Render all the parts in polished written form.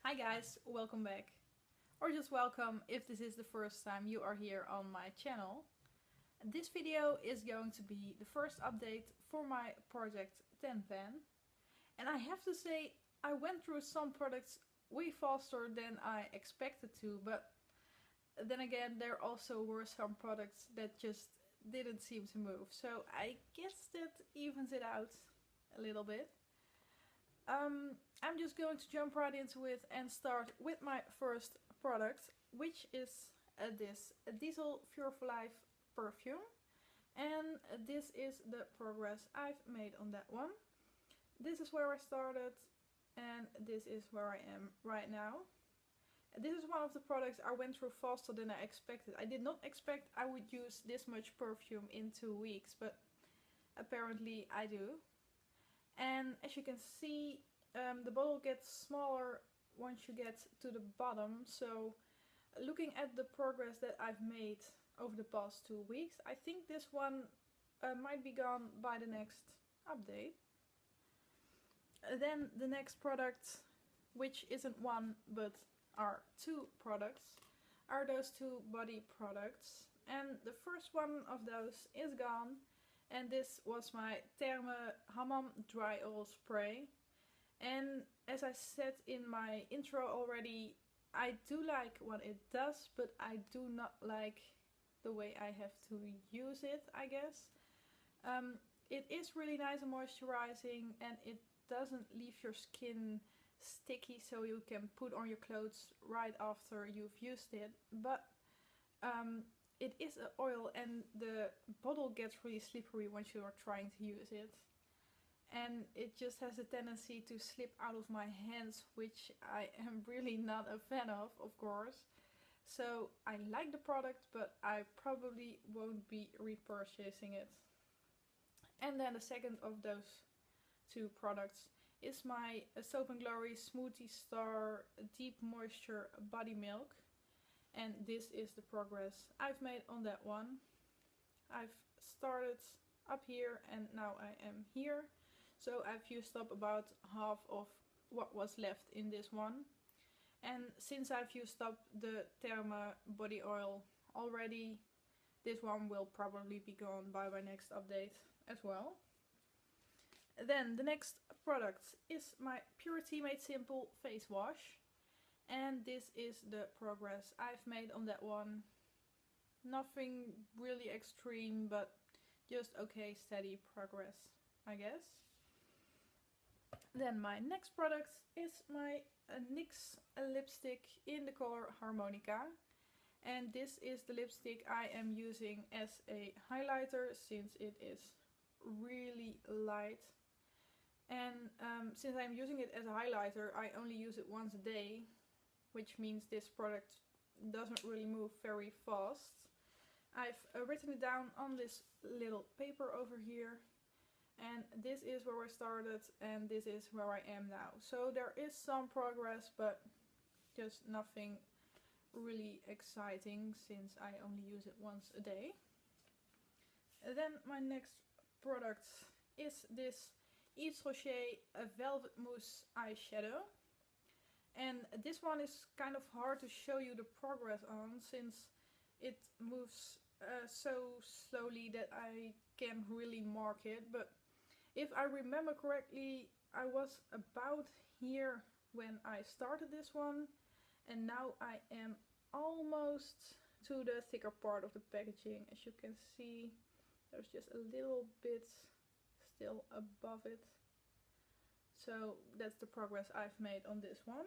Hi guys, welcome back. Or just welcome if this is the first time you are here on my channel. This video is going to be the first update for my project 10 Pan. And I have to say, I went through some products way faster than I expected to, but then again there also were some products that just didn't seem to move. So I guess that evens it out a little bit. I'm just going to jump right into it and start with my first product, which is this Diesel Pure for Life perfume. And this is the progress I've made on that one. This is where I started and this is where I am right now. This is one of the products I went through faster than I expected. I did not expect I would use this much perfume in 2 weeks, but apparently I do. And as you can see, the bottle gets smaller once you get to the bottom. So looking at the progress that I've made over the past 2 weeks, I think this one might be gone by the next update. Then the next product, which isn't one but are 2 products, are those 2 body products. And the first one of those is gone. And this was my Therme Hammam Dry Oil Spray. And as I said in my intro already, I do like what it does, but I do not like the way I have to use it, I guess. It is really nice and moisturizing, and it doesn't leave your skin sticky, so you can put on your clothes right after you've used it. But it is an oil and the bottle gets really slippery once you are trying to use it. And it just has a tendency to slip out of my hands, which I am really not a fan of course. So I like the product, but I probably won't be repurchasing it. And then the second of those 2 products is my Soap&Glory Smoothie Star Deep Moisture Body Milk. And this is the progress I've made on that one. I've started up here and now I am here. So I've used up about half of what was left in this one. And since I've used up the Therme body oil already, this one will probably be gone by my next update as well. Then the next product is my Purity Made Simple face wash. And this is the progress I've made on that one. Nothing really extreme, but just okay, steady progress, I guess. Then my next product is my NYX Lipstick in the color Harmonica. And this is the lipstick I am using as a highlighter since it is really light. And since I'm using it as a highlighter, I only use it once a day, which means this product doesn't really move very fast. I've written it down on this little paper over here. And this is where I started and this is where I am now. So there is some progress, but just nothing really exciting since I only use it once a day. And then my next product is this Yves Rocher Velvet Mousse eyeshadow. And this one is kind of hard to show you the progress on since it moves so slowly that I can't really mark it. But if I remember correctly, I was about here when I started this one. And now I am almost to the thicker part of the packaging. As you can see, there's just a little bit still above it. So that's the progress I've made on this one.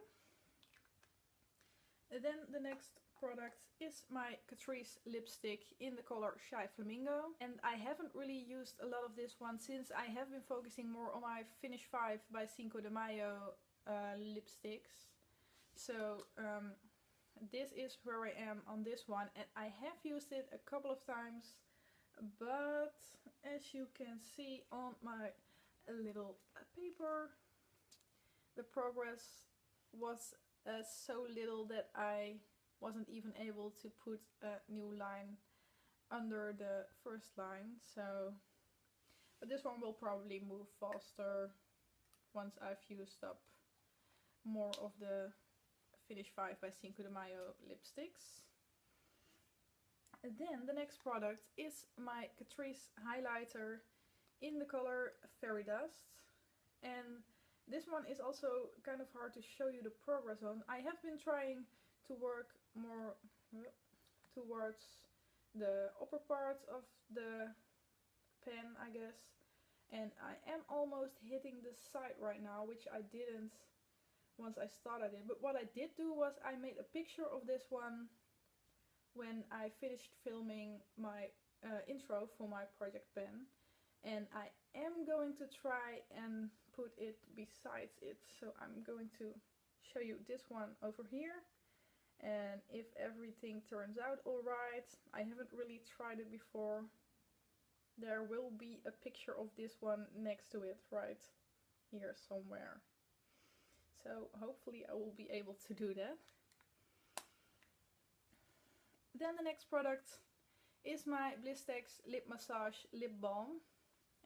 And then the next product is my Catrice lipstick in the color Shy Flamingo. And I haven't really used a lot of this one since I have been focusing more on my Finish 5 by Cinco de Mayo lipsticks. So this is where I am on this one, and I have used it a couple of times. But as you can see on my little paper, the progress was so little that I wasn't even able to put a new line under the first line. So, but this one will probably move faster once I've used up more of the Finish 5 by Cinco de Mayo lipsticks. And then the next product is my Catrice highlighter in the color Fairy Dust. And this one is also kind of hard to show you the progress on. I have been trying to work more towards the upper part of the pen, I guess. And I am almost hitting the side right now, which I didn't once I started it. But what I did do was I made a picture of this one when I finished filming my intro for my project pen. And I am going to try and put it besides it. So I'm going to show you this one over here. And if everything turns out alright, I haven't really tried it before, there will be a picture of this one next to it right here somewhere. So hopefully I will be able to do that. Then the next product is my Blistex Lip Massage Lip Balm.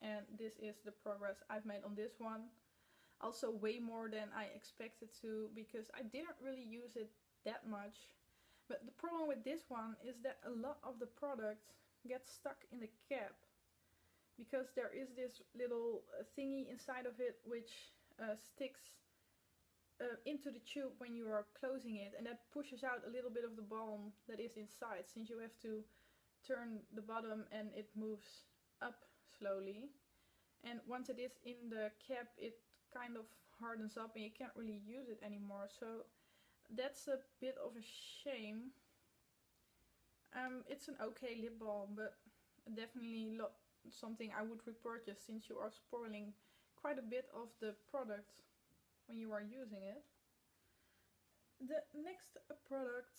And this is the progress I've made on this one. Also way more than I expected to, because I didn't really use it that much. But the problem with this one is that a lot of the product gets stuck in the cap. Because there is this little thingy inside of it which sticks into the tube when you are closing it, and that pushes out a little bit of the balm that is inside, since you have to turn the bottom and it moves up slowly. And once it is in the cap, it kind of hardens up and you can't really use it anymore. So that's a bit of a shame. It's an okay lip balm, but definitely something I would repurchase, since you are spoiling quite a bit of the product when you are using it. The next product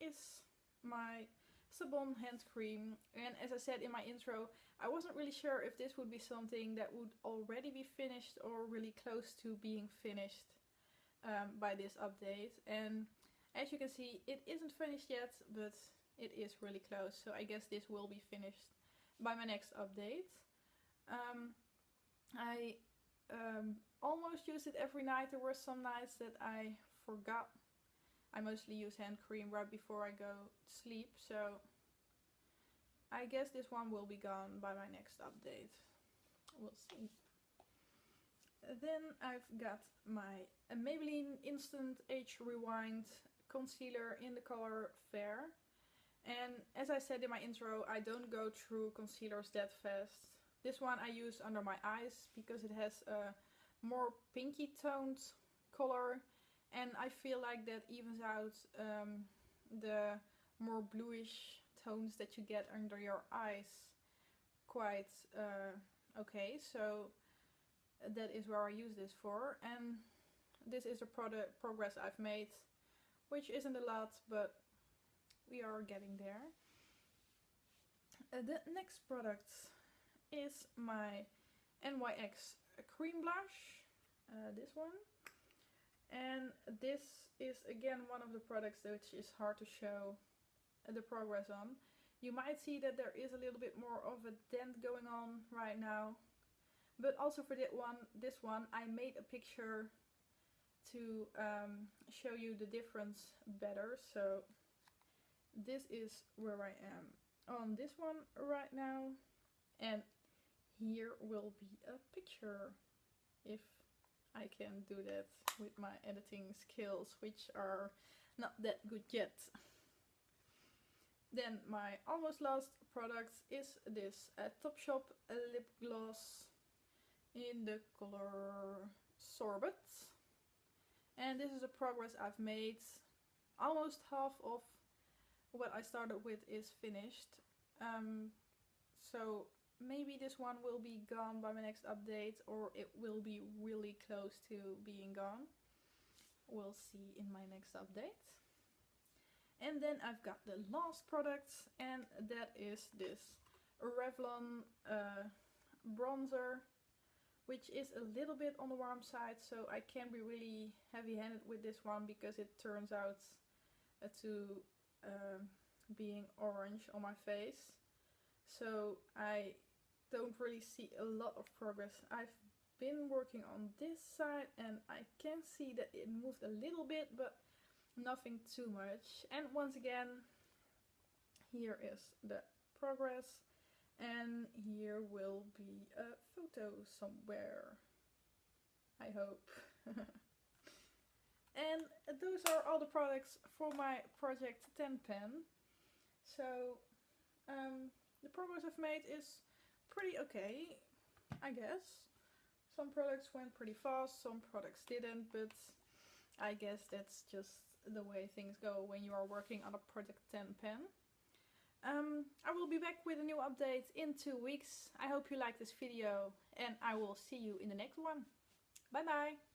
is my Sabon hand cream, and as I said in my intro, I wasn't really sure if this would be something that would already be finished or really close to being finished by this update. And as you can see, it isn't finished yet, but it is really close, so I guess this will be finished by my next update. I almost use it every night. There were some nights that I forgot. I mostly use hand cream right before I go to sleep, so I guess this one will be gone by my next update. We'll see. Then I've got my Maybelline Instant Age Rewind Concealer in the color Fair. And as I said in my intro, I don't go through concealers that fast. This one I use under my eyes because it has a more pinky toned color, and I feel like that evens out the more bluish tones that you get under your eyes quite okay. So that is where I use this for, and this is the progress I've made, which isn't a lot, but we are getting there. The next product is my NYX Cream Blush, this one. And this is again one of the products which is hard to show the progress on. You might see that there is a little bit more of a dent going on right now. But also for this one, I made a picture to show you the difference better. So this is where I am on this one right now. And here will be a picture, if I can do that with my editing skills, which are not that good yet. Then my almost last product is this Topshop lip gloss in the color Sorbet. And this is the progress I've made. Almost half of what I started with is finished. So maybe this one will be gone by my next update, or it will be really close to being gone. We'll see in my next update. And then I've got the last product, and that is this Revlon bronzer, which is a little bit on the warm side, so I can be really heavy-handed with this one because it turns out to being orange on my face. So I don't really see a lot of progress. I've been working on this side and I can see that it moved a little bit, but nothing too much. And once again, here is the progress, and here will be a photo somewhere, I hope. And those are all the products for my Project 10 pen. So the progress I've made is pretty okay, I guess. Some products went pretty fast, some products didn't, but I guess that's just the way things go when you are working on a Project 10 pen. I will be back with a new update in 2 weeks. I hope you like this video, and I will see you in the next one. Bye bye!